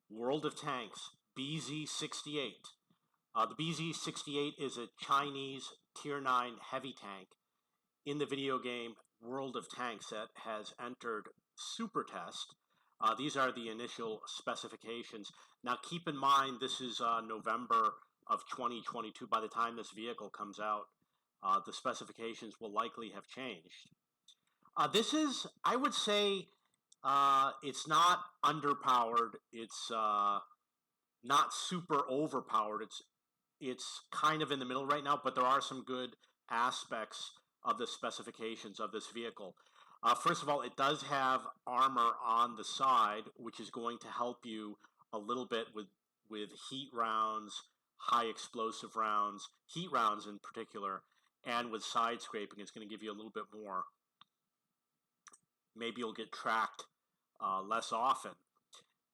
World of Tanks, Bz-68. The Bz-68 is a Chinese Tier 9 heavy tank in the video game World of Tanks that has entered Super Test. These are the initial specifications. Now keep in mind this is November of 2022. By the time this vehicle comes out, the specifications will likely have changed. This is, I would say, it's not underpowered. It's not super overpowered. It's kind of in the middle right now, but there are some good aspects of the specifications of this vehicle. First of all, it does have armor on the side, which is going to help you a little bit with heat rounds, high explosive rounds, heat rounds in particular, and with side scraping, it's going to give you a little bit more. Maybe you'll get tracked less often.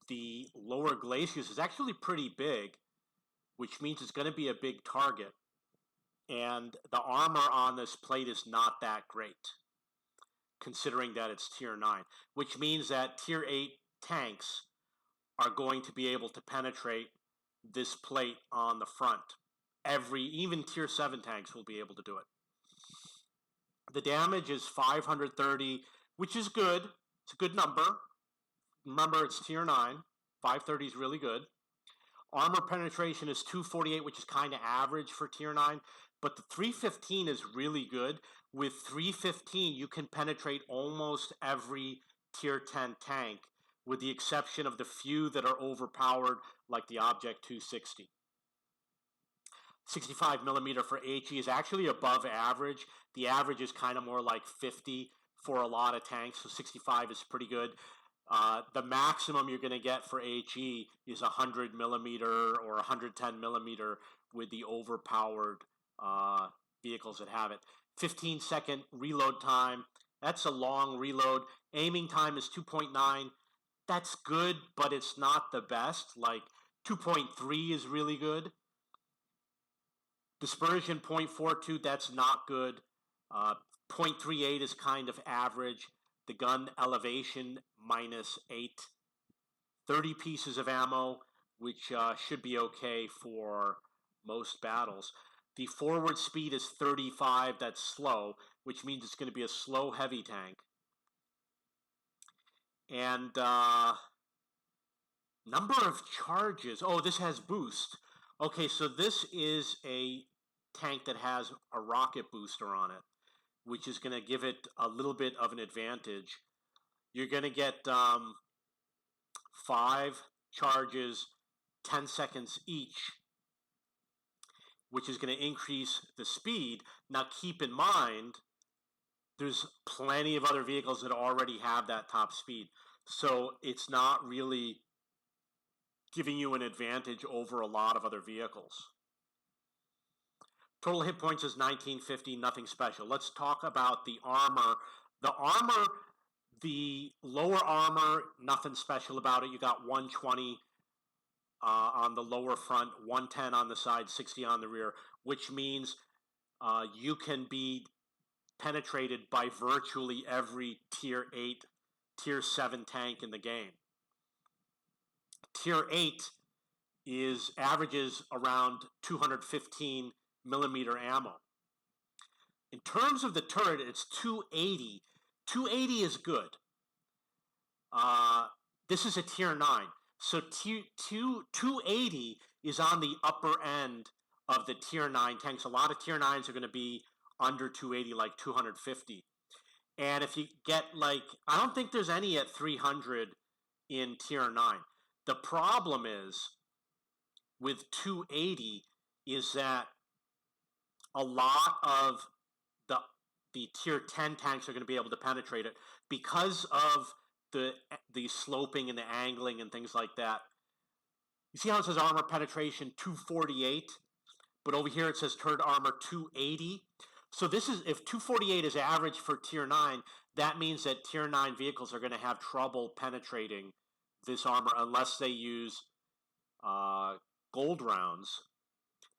The lower glacis is actually pretty big, which means it's going to be a big target. And the armor on this plate is not that great, considering that it's Tier 9, which means that Tier 8 tanks are going to be able to penetrate this plate on the front. Even Tier 7 tanks will be able to do it. The damage is 530, which is good. It's a good number. Remember, it's Tier 9. 530 is really good. Armor penetration is 248, which is kind of average for Tier 9. But the 315 is really good. With 315, you can penetrate almost every Tier 10 tank, with the exception of the few that are overpowered, like the Object 260. 65 millimeter for HE is actually above average. The average is kind of more like 50 for a lot of tanks, so 65 is pretty good. The maximum you're going to get for HE is 100 millimeter or 110 millimeter with the overpowered vehicles that have it. 15-second reload time. That's a long reload. Aiming time is 2.9. That's good, but it's not the best. Like 2.3 is really good. Dispersion 0.42, that's not good. 0.38 is kind of average. The gun elevation -8. 30 pieces of ammo, which should be okay for most battles. The forward speed is 35, that's slow, which means it's going to be a slow heavy tank. And number of charges. Oh, this has boost. Okay, so this is a tank that has a rocket booster on it, which is going to give it a little bit of an advantage. You're going to get 5 charges, 10 seconds each, which is going to increase the speed. Now keep in mind, there's plenty of other vehicles that already have that top speed. So it's not really giving you an advantage over a lot of other vehicles. Total hit points is 1950, nothing special. Let's talk about the armor. The lower armor, nothing special about it. You got 120 on the lower front, 110 on the side, 60 on the rear, which means you can be penetrated by virtually every Tier 8, Tier 7 tank in the game. Tier 8 averages around 215 millimeter ammo. In terms of the turret, it's 280. 280 is good. This is a Tier 9. So 280 is on the upper end of the Tier 9 tanks. A lot of Tier 9s are going to be under 280, like 250. And if you get I don't think there's any at 300 in Tier 9. The problem is with 280 is that a lot of the Tier 10 tanks are going to be able to penetrate it because of the sloping and the angling and things like that. You see how it says armor penetration 248, but over here it says turret armor 280. So this is, if 248 is average for Tier 9, that means that Tier 9 vehicles are going to have trouble penetrating this armor unless they use gold rounds.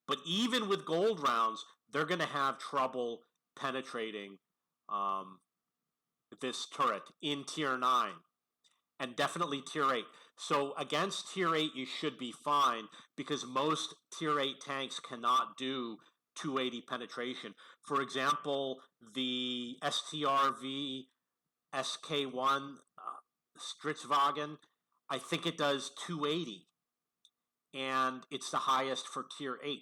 But even with gold rounds, they're going to have trouble penetrating this turret in Tier 9. And definitely Tier 8. So against Tier 8, you should be fine because most Tier 8 tanks cannot do 280 penetration. For example, the STRV SK1 Stritzwagen, I think it does 280, and it's the highest for Tier 8.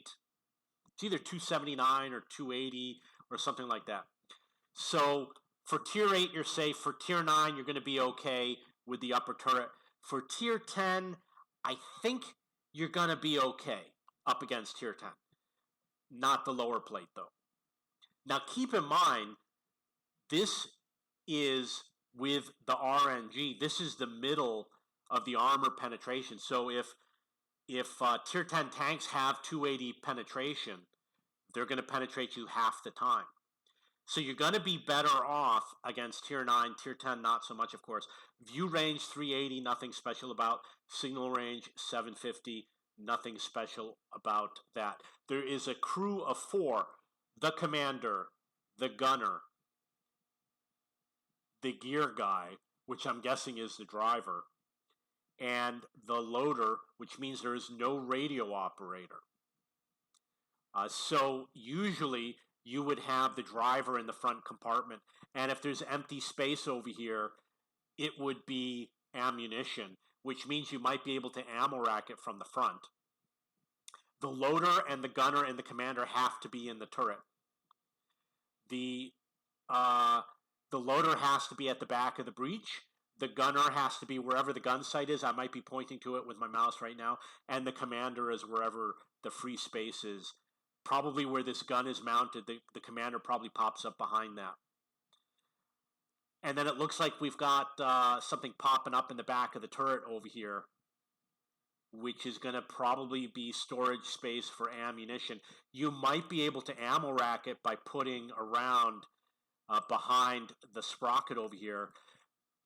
It's either 279 or 280 or something like that. So for Tier 8, you're safe. For Tier 9, you're going to be okay with the upper turret. For Tier 10, I think you're going to be okay up against Tier 10. Not the lower plate, though. Now, keep in mind, this is with the RNG. This is the middle of the armor penetration. So if Tier 10 tanks have 280 penetration, they're going to penetrate you half the time. So you're going to be better off against Tier 9, Tier 10 not so much, of course. View range 380, nothing special about. Signal range 750, nothing special about that. There is a crew of 4, the commander, the gunner, the gear guy, which I'm guessing is the driver, and the loader, which means there is no radio operator. So usually you would have the driver in the front compartment, and if there's empty space over here, it would be ammunition, which means you might be able to ammo rack it from the front. The loader and the gunner and the commander have to be in the turret. The loader has to be at the back of the breach. The gunner has to be wherever the gun sight is. I might be pointing to it with my mouse right now. And the commander is wherever the free space is. Probably where this gun is mounted, the commander probably pops up behind that. And then it looks like we've got something popping up in the back of the turret over here, which is going to probably be storage space for ammunition. You might be able to ammo rack it by putting around behind the sprocket over here.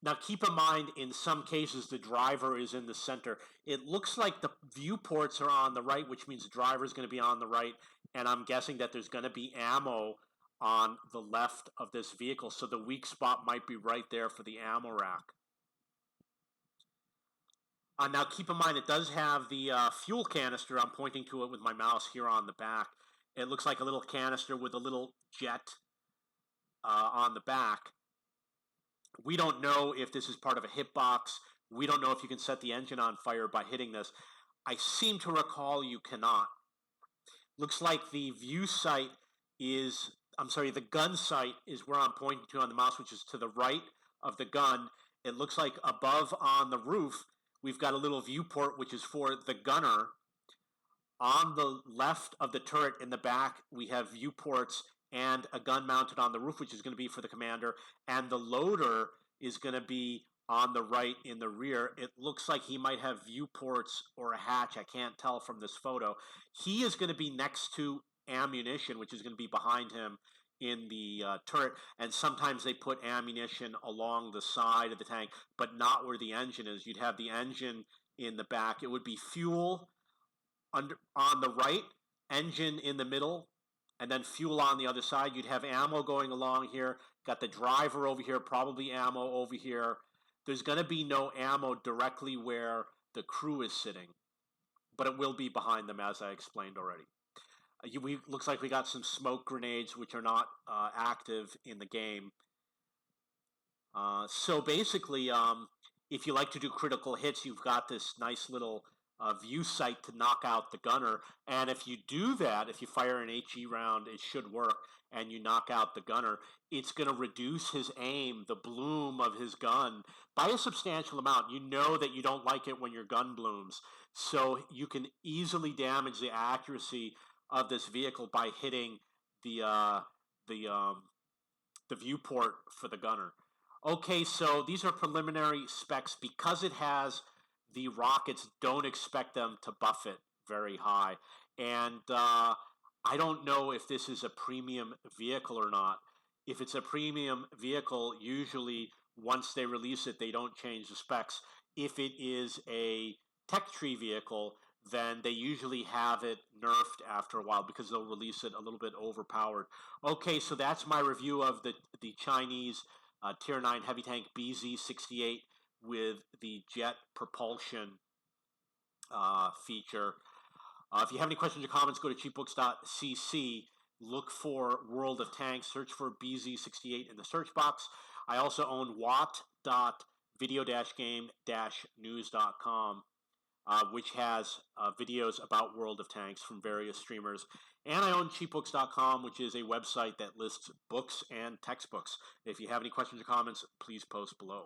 Now keep in mind, in some cases the driver is in the center. It looks like the viewports are on the right, which means the driver is going to be on the right, and I'm guessing that there's going to be ammo on the left of this vehicle, so the weak spot might be right there for the ammo rack. Now keep in mind, it does have the fuel canister. I'm pointing to it with my mouse here on the back. It looks like a little canister with a little jet on the back. We don't know if this is part of a hitbox. We don't know if you can set the engine on fire by hitting this. I seem to recall you cannot. Looks like the view sight is, the gun sight is where I'm pointing to on the mouse, which is to the right of the gun. It looks like above on the roof, we've got a little viewport, which is for the gunner. On the left of the turret in the back, we have viewports and a gun mounted on the roof, which is going to be for the commander, and the loader is going to be on the right in the rear. It looks like he might have viewports or a hatch. I can't tell from this photo. He is going to be next to ammunition, which is going to be behind him in the turret, and sometimes they put ammunition along the side of the tank, but not where the engine is. You'd have the engine in the back. It would be fuel on the right, engine in the middle, and then fuel on the other side. You'd have ammo going along here. Got the driver over here, probably ammo over here. There's going to be no ammo directly where the crew is sitting, but it will be behind them, as I explained already. Looks like we got some smoke grenades, which are not active in the game. So basically, if you like to do critical hits, you've got this nice little view sight to knock out the gunner. And if you do that, if you fire an HE round, it should work, and you knock out the gunner, it's going to reduce his aim, the bloom of his gun, by a substantial amount. You know that you don't like it when your gun blooms, so you can easily damage the accuracy of this vehicle by hitting the viewport for the gunner. Okay, so these are preliminary specs. Because it has the rockets, don't expect them to buff it very high. And I don't know if this is a premium vehicle or not. If it's a premium vehicle, usually once they release it, they don't change the specs. If it is a tech tree vehicle, then they usually have it nerfed after a while because they'll release it a little bit overpowered. Okay, so that's my review of the Chinese Tier 9 heavy tank Bz-68 with the jet propulsion feature. If you have any questions or comments, go to cheapbooks.cc. Look for World of Tanks. Search for Bz-68 in the search box. I also own Wot.video-game-news.com, which has videos about World of Tanks from various streamers. And I own cheapbooks.com, which is a website that lists books and textbooks. If you have any questions or comments, please post below.